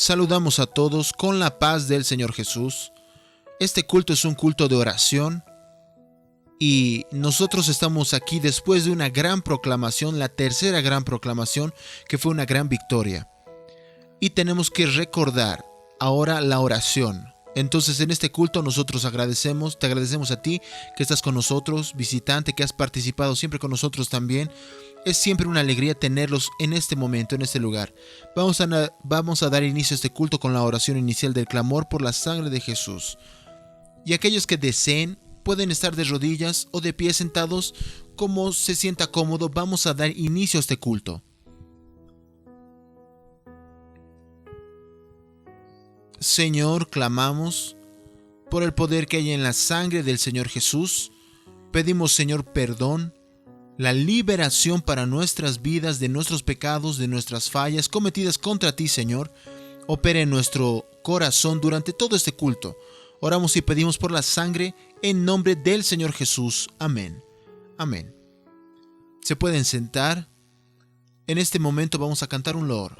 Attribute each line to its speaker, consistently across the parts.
Speaker 1: Saludamos a todos con la paz del Señor Jesús. Este culto es un culto de oración y nosotros estamos aquí después de una gran proclamación, la tercera gran proclamación, que fue una gran victoria. Y tenemos que recordar ahora la oración. Entonces en este culto nosotros te agradecemos a ti que estás con nosotros, visitante, que has participado siempre con nosotros también. Es siempre una alegría tenerlos en este momento, en este lugar. Vamos a dar inicio a este culto con la oración inicial del clamor por la sangre de Jesús. Y aquellos que deseen pueden estar de rodillas o de pie sentados como se sienta cómodo. Vamos a dar inicio a este culto. Señor, clamamos por el poder que hay en la sangre del Señor Jesús. Pedimos, Señor, perdón, la liberación para nuestras vidas de nuestros pecados, de nuestras fallas cometidas contra ti, Señor. Opera en nuestro corazón durante todo este culto. Oramos y pedimos por la sangre en nombre del Señor Jesús. Amén. Amén. Se pueden sentar. En este momento vamos a cantar un loor.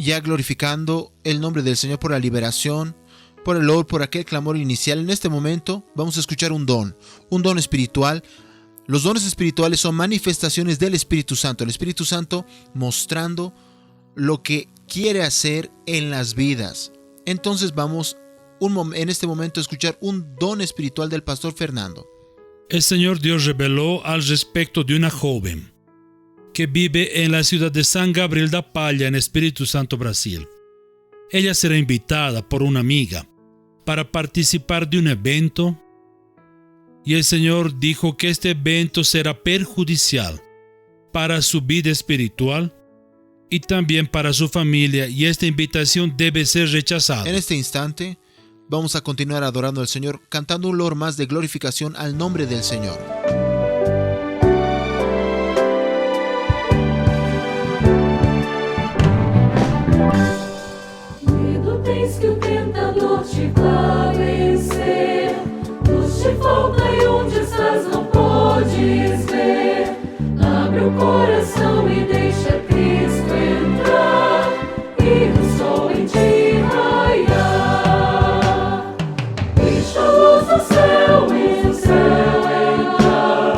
Speaker 1: Ya glorificando el nombre del Señor por la liberación, por el loor, por aquel clamor inicial. En este momento vamos a escuchar un don espiritual. Los dones espirituales son manifestaciones del Espíritu Santo. El Espíritu Santo mostrando lo que quiere hacer en las vidas. Entonces vamos en este momento a escuchar un don espiritual del pastor Fernando.
Speaker 2: El Señor Dios reveló al respecto de una joven que vive en la ciudad de San Gabriel da Palha, en Espíritu Santo, Brasil. Ella será invitada por una amiga para participar de un evento, y el Señor dijo que este evento será perjudicial para su vida espiritual y también para su familia, y esta invitación debe ser rechazada.
Speaker 1: En este instante vamos a continuar adorando al Señor, cantando un loor más de glorificación al nombre del Señor.
Speaker 3: Que o tentador te vai vencer, luz te falta e onde estás não podes ver. Abre o coração e deixa Cristo entrar, e o sol em ti raiar. Deixa a luz do céu e o céu entrar,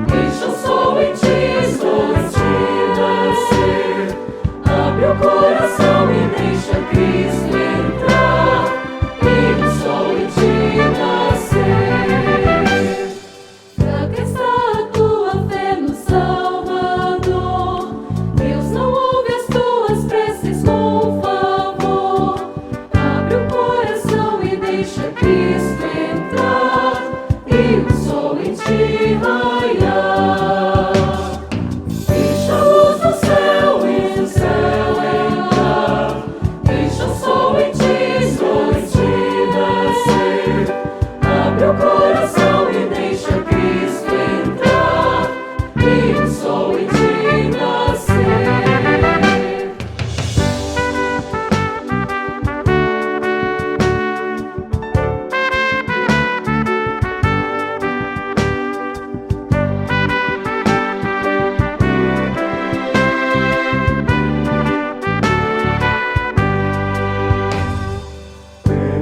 Speaker 3: deixa o sol em ti esclarecer. Abre o coração e deixa Cristo entrar, e o sol em ti nascer. Fraca está a tua fé no Salvador, Deus não ouve as tuas preces com favor. Abre o coração e deixa Cristo entrar, e o sol em ti raiar. Deixa a luz do céu e o céu entrar, deixa o sol em ti nascer. Abre o coração e deixa Cristo entrar, e o sol em ti nascer.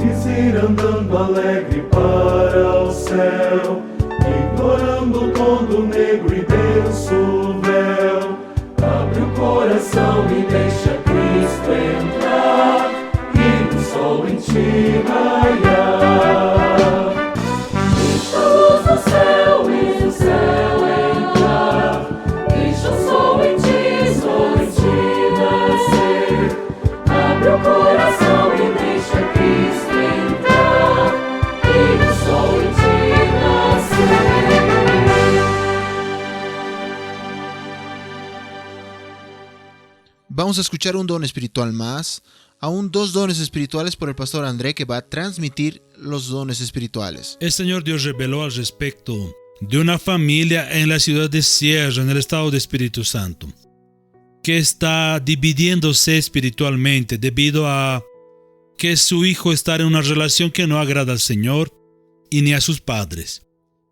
Speaker 4: Eles ir andando alegre para o céu, ignorando todo negro e denso véu. Abre o coração e ti raiar.
Speaker 3: Deixa a luz no céu e o céu entrar. Deixa o sol em ti nascer. Abre o coração e deixa Cristo entrar. E o sol em ti nascer.
Speaker 1: Vamos a escuchar un don espiritual más, aún 2 dones espirituales por el pastor André, que va a transmitir los dones espirituales.
Speaker 2: El Señor Dios reveló al respecto de una familia en la ciudad de Sierra, en el estado de Espíritu Santo, que está dividiéndose espiritualmente debido a que su hijo está en una relación que no agrada al Señor y ni a sus padres.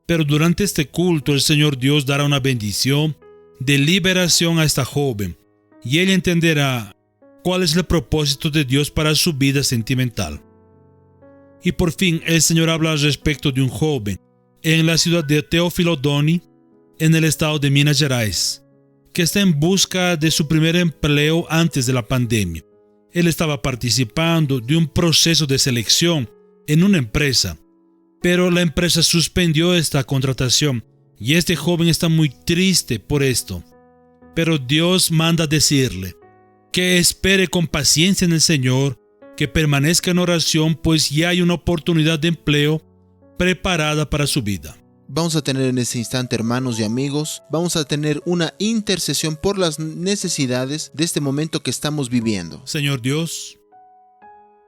Speaker 2: Pero durante este culto el Señor Dios dará una bendición de liberación a esta joven y ella entenderá cuál es el propósito de Dios para su vida sentimental. Y por fin el Señor habla al respecto de un joven en la ciudad de Teófilo Otoni, en el estado de Minas Gerais, que está en busca de su primer empleo antes de la pandemia. Él estaba participando de un proceso de selección en una empresa, pero la empresa suspendió esta contratación y este joven está muy triste por esto. Pero Dios manda decirle que espere con paciencia en el Señor, que permanezca en oración, pues ya hay una oportunidad de empleo preparada para su vida.
Speaker 1: Vamos a tener en este instante, hermanos y amigos, vamos a tener una intercesión por las necesidades de este momento que estamos viviendo.
Speaker 2: Señor Dios,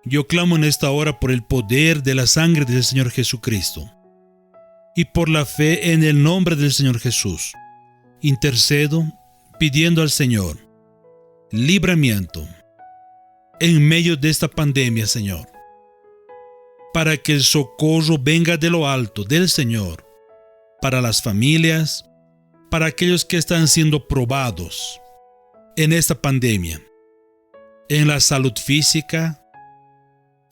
Speaker 2: yo clamo en esta hora por el poder de la sangre del Señor Jesucristo y por la fe en el nombre del Señor Jesús. Intercedo pidiendo al Señor libramiento en medio de esta pandemia, Señor, para que el socorro venga de lo alto del Señor, para las familias, para aquellos que están siendo probados en esta pandemia, en la salud física,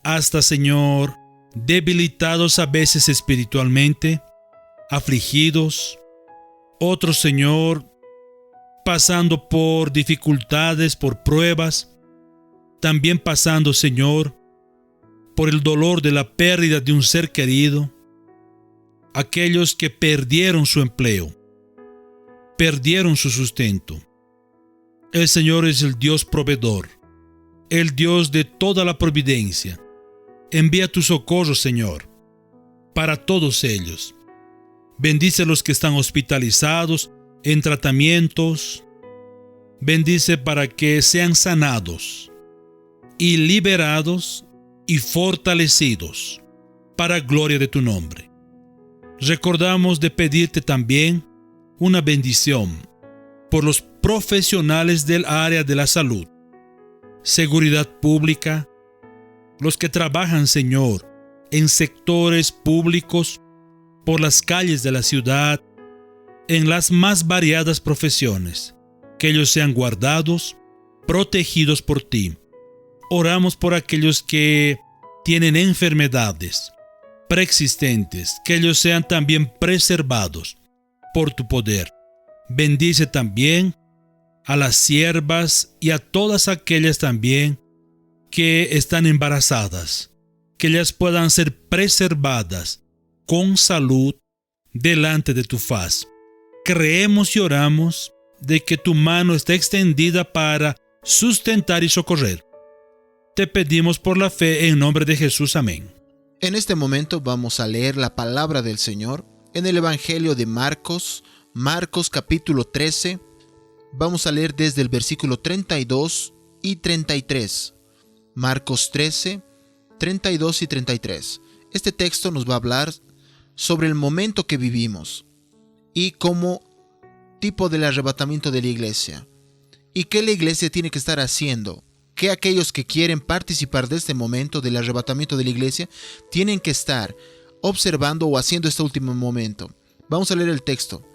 Speaker 2: hasta, Señor, debilitados a veces espiritualmente, afligidos, otros, Señor, pasando por dificultades, por pruebas, también pasando, Señor, por el dolor de la pérdida de un ser querido, aquellos que perdieron su empleo, perdieron su sustento. El Señor es el Dios proveedor, el Dios de toda la providencia. Envía tu socorro, Señor, para todos ellos. Bendice a los que están hospitalizados, en tratamientos. Bendice para que sean sanados y liberados y fortalecidos para gloria de tu nombre. Recordamos de pedirte también una bendición por los profesionales del área de la salud, seguridad pública, los que trabajan, Señor, en sectores públicos, por las calles de la ciudad, en las más variadas profesiones, que ellos sean guardados, protegidos por ti. Oramos por aquellos que tienen enfermedades preexistentes, que ellos sean también preservados por tu poder. Bendice también a las siervas y a todas aquellas también que están embarazadas, que ellas puedan ser preservadas con salud delante de tu faz. Creemos y oramos de que tu mano está extendida para sustentar y socorrer. Te pedimos por la fe en nombre de Jesús. Amén.
Speaker 1: En este momento vamos a leer la palabra del Señor en el Evangelio de Marcos, capítulo 13. Vamos a leer desde el versículo 32 y 33. Marcos 13, 32 y 33. Este texto nos va a hablar sobre el momento que vivimos y como tipo del arrebatamiento de la iglesia. ¿Y qué la iglesia tiene que estar haciendo? Que aquellos que quieren participar de este momento del arrebatamiento de la iglesia tienen que estar observando o haciendo este último momento. Vamos a leer el texto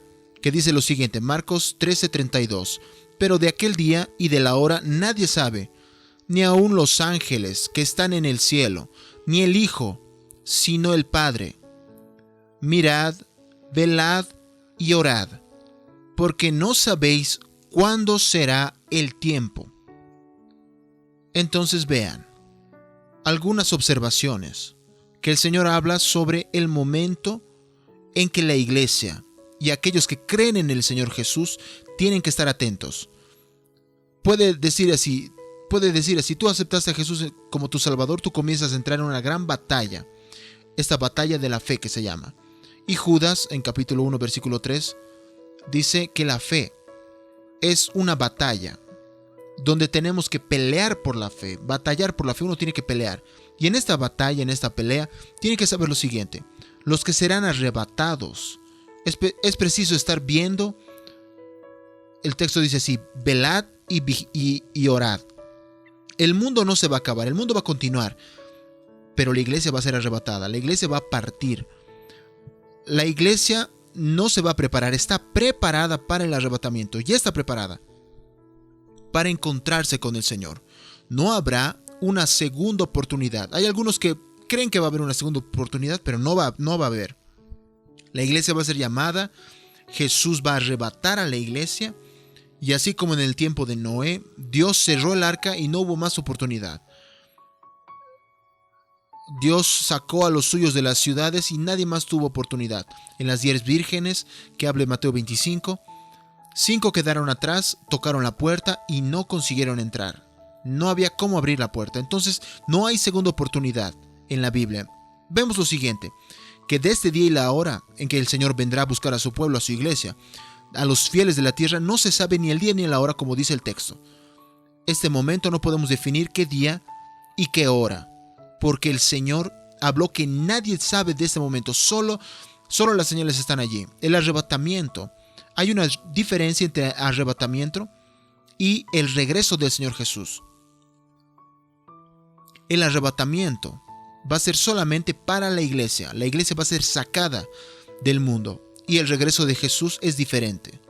Speaker 1: que dice lo siguiente, Marcos 13:32. Pero de aquel día y de la hora nadie sabe, ni aun los ángeles que están en el cielo, ni el Hijo, sino el Padre. Mirad, velad y orad, porque no sabéis cuándo será el tiempo. Entonces vean, algunas observaciones que el Señor habla sobre el momento en que la iglesia y aquellos que creen en el Señor Jesús tienen que estar atentos. Puede decir así, tú aceptaste a Jesús como tu Salvador, tú comienzas a entrar en una gran batalla, esta batalla de la fe que se llama. Y Judas, en capítulo 1, versículo 3, dice que la fe es una batalla donde tenemos que pelear por la fe, batallar por la fe, uno tiene que pelear. Y en esta batalla, en esta pelea, tiene que saber lo siguiente: los que serán arrebatados, es preciso estar viendo. El texto dice así: velad y orad. El mundo no se va a acabar, el mundo va a continuar, pero la iglesia va a ser arrebatada, la iglesia va a partir. La iglesia no se va a preparar, está preparada para el arrebatamiento, ya está preparada para encontrarse con el Señor. No habrá una segunda oportunidad. Hay algunos que creen que va a haber una segunda oportunidad, pero no va a haber. La iglesia va a ser llamada, Jesús va a arrebatar a la iglesia, y así como en el tiempo de Noé, Dios cerró el arca y no hubo más oportunidad. Dios sacó a los suyos de las ciudades y nadie más tuvo oportunidad. En las 10 vírgenes que habla Mateo 25, 5 quedaron atrás, tocaron la puerta y no consiguieron entrar. No había cómo abrir la puerta. Entonces no hay segunda oportunidad en la Biblia. Vemos lo siguiente: que de este día y la hora en que el Señor vendrá a buscar a su pueblo, a su iglesia, a los fieles de la tierra, no se sabe ni el día ni la hora, como dice el texto. Este momento no podemos definir qué día y qué hora, porque el Señor habló que nadie sabe de este momento, solo las señales están allí. El arrebatamiento, hay una diferencia entre arrebatamiento y el regreso del Señor Jesús. El arrebatamiento va a ser solamente para la iglesia va a ser sacada del mundo, y el regreso de Jesús es diferente.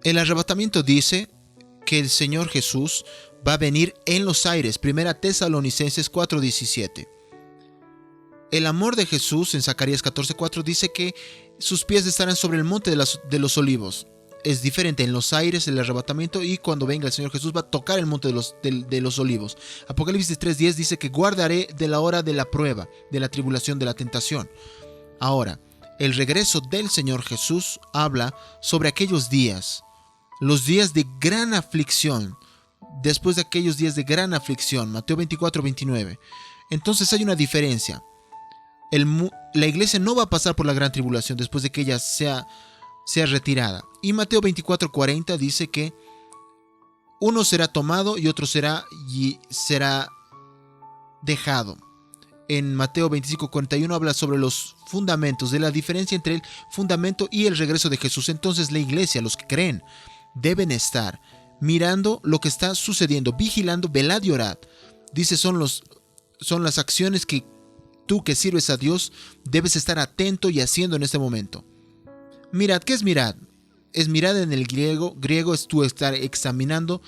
Speaker 1: El arrebatamiento dice que el Señor Jesús va a venir en los aires. 1 Tesalonicenses 4:17. El amor de Jesús en Zacarías 14:4 dice que sus pies estarán sobre el monte de los olivos. Es diferente en los aires el arrebatamiento, y cuando venga el Señor Jesús va a tocar el monte de los olivos. Apocalipsis 3:10 dice que guardaré de la hora de la prueba, de la tribulación, de la tentación. Ahora, el regreso del Señor Jesús habla sobre aquellos días, los días de gran aflicción. Después de aquellos días de gran aflicción, Mateo 24:29. Entonces hay una diferencia. La iglesia no va a pasar por la gran tribulación después de que ella sea retirada. Y Mateo 24:40 dice que uno será tomado y otro será dejado. En Mateo 25:41 habla sobre los fundamentos, de la diferencia entre el fundamento y el regreso de Jesús. Entonces la iglesia, los que creen, deben estar mirando lo que está sucediendo, vigilando, velad y orad. Dice, son las acciones que tú, que sirves a Dios, debes estar atento y haciendo en este momento. Mirad, ¿qué es mirad? Es mirad en el griego. Griego es tú estar examinando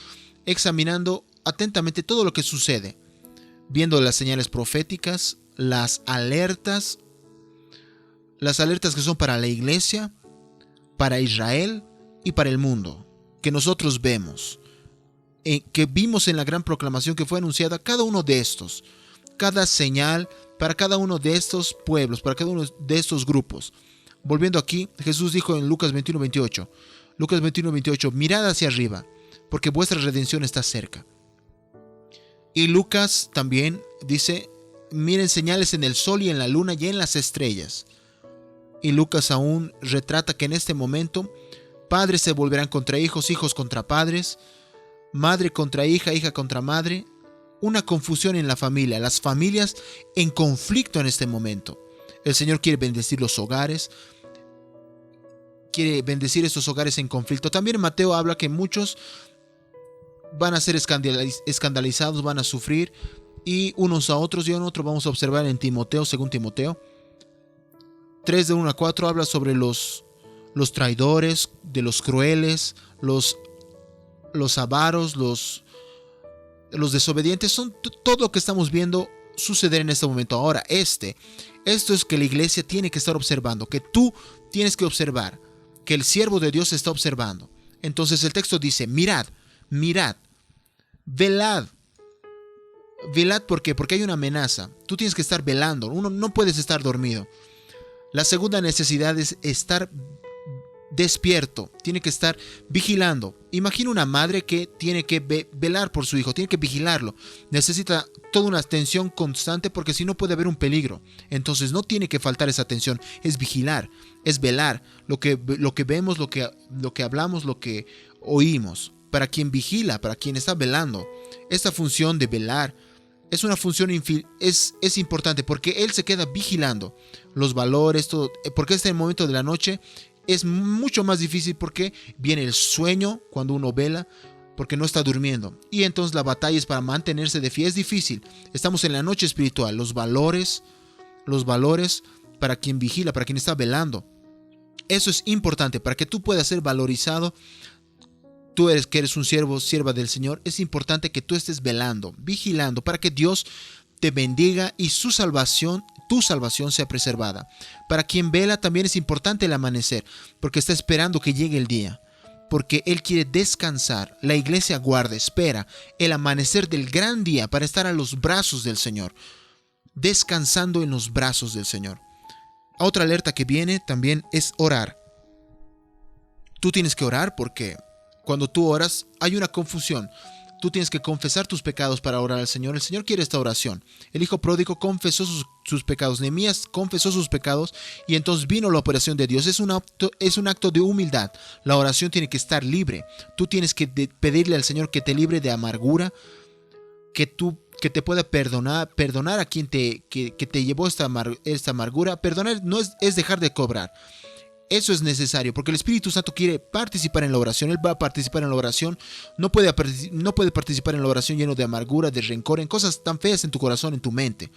Speaker 1: atentamente todo lo que sucede, viendo las señales proféticas, las alertas que son para la iglesia, para Israel y para el mundo, que nosotros vemos, que vimos en la gran proclamación que fue anunciada. Cada uno de estos, cada señal para cada uno de estos pueblos, para cada uno de estos grupos. Volviendo aquí, Jesús dijo en Lucas 21:28, mirad hacia arriba, porque vuestra redención está cerca. Y Lucas también dice, miren señales en el sol y en la luna y en las estrellas. Y Lucas aún retrata que en este momento padres se volverán contra hijos, hijos contra padres, madre contra hija, hija contra madre. Una confusión en la familia, las familias en conflicto en este momento. El Señor quiere bendecir los hogares, quiere bendecir estos hogares en conflicto. También Mateo habla que muchos van a ser escandalizados, van a sufrir, y unos a otros, y en otro vamos a observar en Timoteo, según Timoteo 3:1-4 habla sobre los traidores, de los crueles, los avaros, los desobedientes. Son todo lo que estamos viendo suceder en este momento. Ahora, esto es que la iglesia tiene que estar observando, que tú tienes que observar, que el siervo de Dios está observando. Entonces el texto dice, mirad, velad, Velad, ¿por qué? Porque hay una amenaza. Tú tienes que estar velando. Uno no puedes estar dormido. La segunda necesidad es estar despierto. Tiene que estar vigilando. Imagina una madre que tiene que velar por su hijo. Tiene que vigilarlo. Necesita toda una atención constante porque si no puede haber un peligro. Entonces no tiene que faltar esa atención. Es vigilar. Es velar. Lo que vemos, lo que hablamos, lo que oímos. Para quien vigila, para quien está velando. Esta función de velar es una función es importante porque él se queda vigilando los valores, todo, porque este momento de la noche es mucho más difícil porque viene el sueño cuando uno vela, porque no está durmiendo. Y entonces la batalla es para mantenerse de pie. Es difícil. Estamos en la noche espiritual. Los valores para quien vigila, para quien está velando. Eso es importante para que tú puedas ser valorizado. Tú que eres un sierva del Señor, es importante que tú estés velando, vigilando, para que Dios te bendiga y tu salvación sea preservada. Para quien vela también es importante el amanecer, porque está esperando que llegue el día, porque Él quiere descansar. La iglesia guarda, espera el amanecer del gran día para estar a los brazos del Señor, descansando en los brazos del Señor. Otra alerta que viene también es orar. Tú tienes que orar porque cuando tú oras hay una confusión. Tú tienes que confesar tus pecados para orar al Señor. El Señor quiere esta oración. El hijo pródigo confesó sus pecados. Nehemías confesó sus pecados y entonces vino la operación de Dios. Es un acto de humildad. La oración tiene que estar libre. Tú tienes que pedirle al Señor que te libre de amargura, que te pueda perdonar a quien que te llevó esta amargura. Perdonar no es dejar de cobrar. Eso es necesario porque el Espíritu Santo quiere participar en la oración. Él va a participar en la oración. No puede participar en la oración lleno de amargura, de rencor, en cosas tan feas en tu corazón, en tu mente.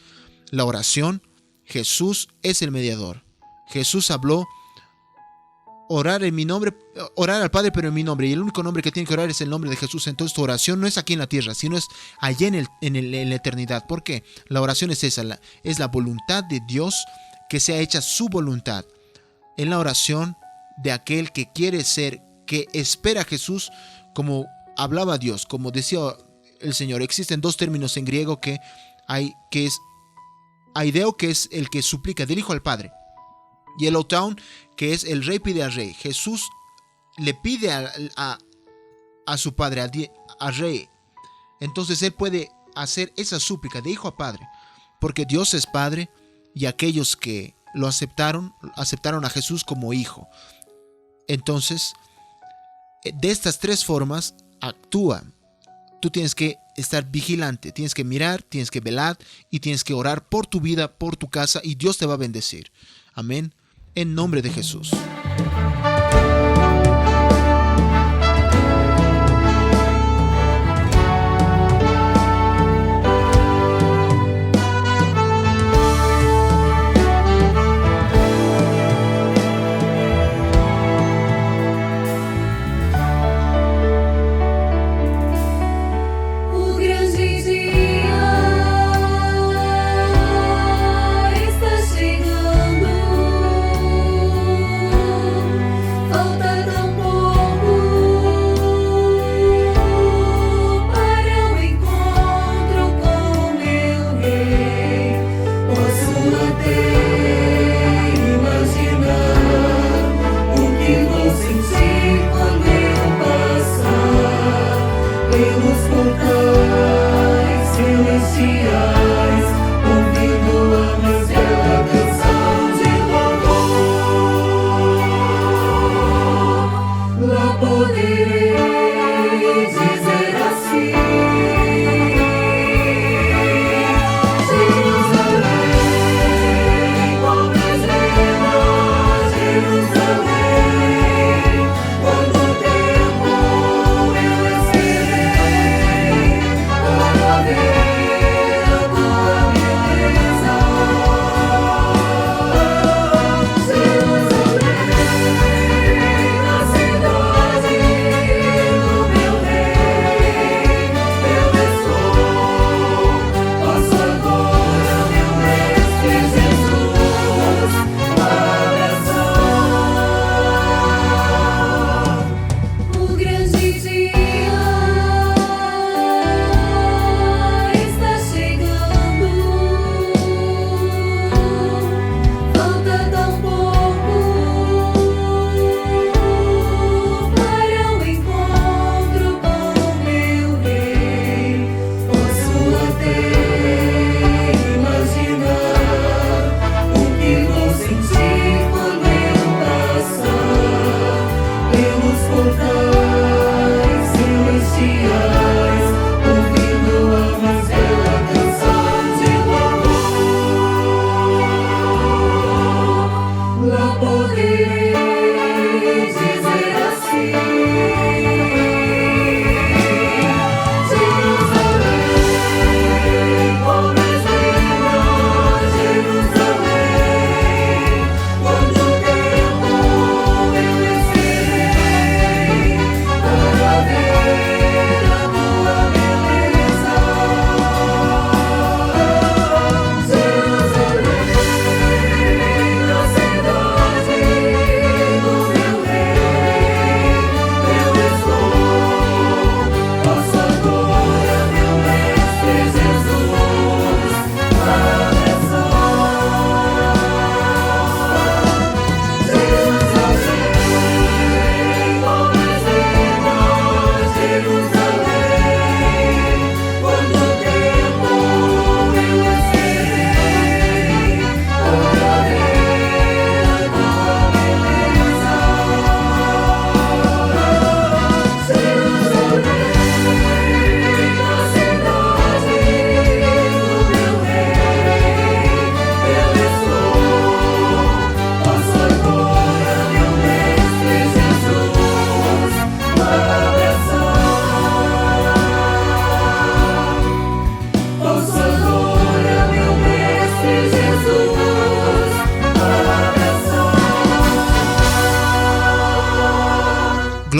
Speaker 1: La oración, Jesús es el mediador. Jesús habló: orar en mi nombre, orar al Padre pero en mi nombre. Y el único nombre que tiene que orar es el nombre de Jesús. Entonces tu oración no es aquí en la tierra, sino es allá en la eternidad. ¿Por qué? La oración es esa, es la voluntad de Dios, que sea hecha su voluntad. En la oración de aquel que quiere ser, que espera a Jesús, como hablaba Dios, como decía el Señor. Existen dos términos en griego que es aideo, que es el que suplica del Hijo al Padre, y el otaun, que es el rey pide al rey. Jesús le pide a su Padre, al rey. Entonces él puede hacer esa súplica de hijo a padre, porque Dios es Padre y aquellos que lo aceptaron a Jesús como hijo. Entonces, de estas tres formas actúa. Tú tienes que estar vigilante, tienes que mirar, tienes que velar y tienes que orar por tu vida, por tu casa, y Dios te va a bendecir. Amén. En nombre de Jesús.
Speaker 3: O grande dia está chegando.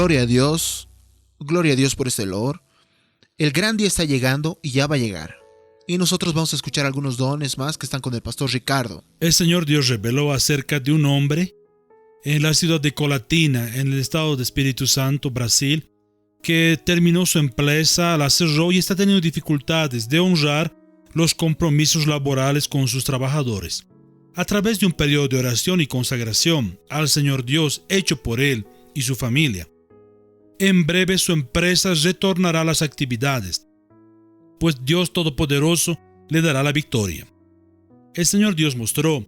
Speaker 1: Gloria a Dios por este olor. El gran día está llegando y ya va a llegar. Y nosotros vamos a escuchar algunos dones más que están con el pastor Ricardo.
Speaker 2: El Señor Dios reveló acerca de un hombre en la ciudad de Colatina, en el estado de Espíritu Santo, Brasil, que terminó su empresa, la cerró y está teniendo dificultades de honrar los compromisos laborales con sus trabajadores. A través de un periodo de oración y consagración al Señor Dios hecho por él y su familia, en breve su empresa retornará a las actividades, pues Dios Todopoderoso le dará la victoria. El Señor Dios mostró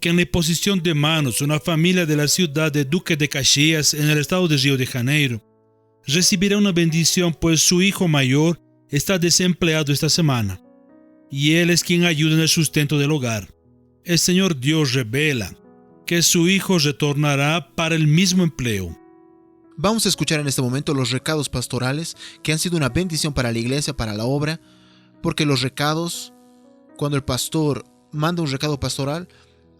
Speaker 2: que en la imposición de manos una familia de la ciudad de Duque de Caxias, en el estado de Río de Janeiro, recibirá una bendición, pues su hijo mayor está desempleado esta semana, y él es quien ayuda en el sustento del hogar. El Señor Dios revela que su hijo retornará para el mismo empleo.
Speaker 1: Vamos a escuchar en este momento los recados pastorales que han sido una bendición para la iglesia, para la obra, porque los recados, cuando el pastor manda un recado pastoral,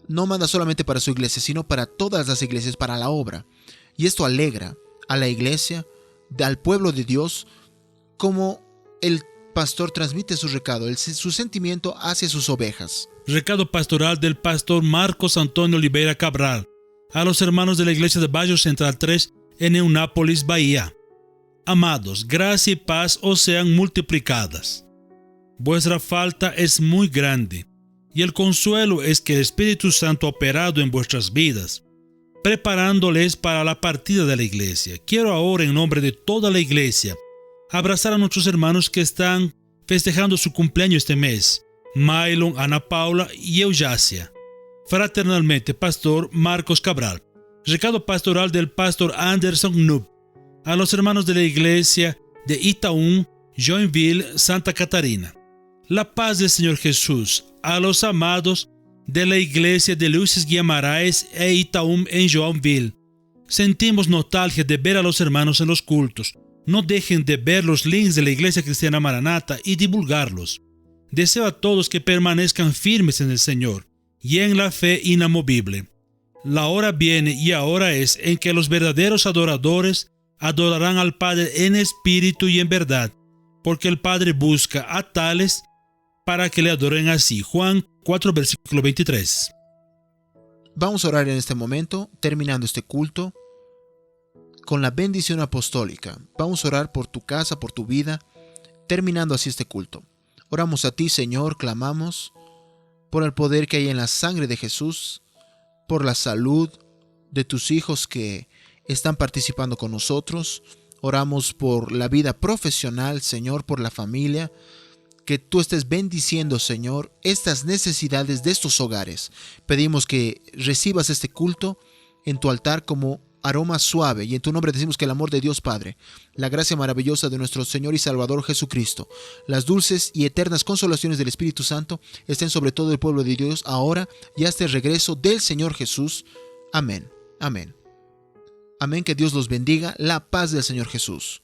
Speaker 1: no manda solamente para su iglesia, sino para todas las iglesias, para la obra. Y esto alegra a la iglesia, al pueblo de Dios, como el pastor transmite su recado, su sentimiento hacia sus ovejas.
Speaker 2: Recado pastoral del pastor Marcos Antonio Oliveira Cabral a los hermanos de la iglesia de Bairro Central 3 en Eunápolis, Bahía. Amados, gracia y paz os sean multiplicadas. Vuestra falta es muy grande, y el consuelo es que el Espíritu Santo ha operado en vuestras vidas, preparándoles para la partida de la iglesia. Quiero ahora, en nombre de toda la iglesia, abrazar a nuestros hermanos que están festejando su cumpleaños este mes: Maylon, Ana Paula y Eujácia. Fraternalmente, Pastor Marcos Cabral. Recado pastoral del pastor Anderson Nub a los hermanos de la iglesia de Itaúm, Joinville, Santa Catarina. La paz del Señor Jesús a los amados de la iglesia de Luces Guimarães e Itaúm en Joinville. Sentimos nostalgia de ver a los hermanos en los cultos. No dejen de ver los links de la Iglesia Cristiana Maranata y divulgarlos. Deseo a todos que permanezcan firmes en el Señor y en la fe inamovible. La hora viene y ahora es en que los verdaderos adoradores adorarán al Padre en espíritu y en verdad, porque el Padre busca a tales para que le adoren así. Juan 4, versículo 23.
Speaker 1: Vamos a orar en este momento, terminando este culto, con la bendición apostólica. Vamos a orar por tu casa, por tu vida, terminando así este culto. Oramos a ti, Señor, clamamos por el poder que hay en la sangre de Jesús, por la salud de tus hijos que están participando con nosotros. Oramos por la vida profesional, Señor, por la familia, que tú estés bendiciendo, Señor, estas necesidades de estos hogares. Pedimos que recibas este culto en tu altar como aroma suave, y en tu nombre decimos que el amor de Dios Padre, la gracia maravillosa de nuestro Señor y Salvador Jesucristo, las dulces y eternas consolaciones del Espíritu Santo estén sobre todo el pueblo de Dios ahora y hasta el regreso del Señor Jesús. Amén. Amén. Amén. Que Dios los bendiga. La paz del Señor Jesús.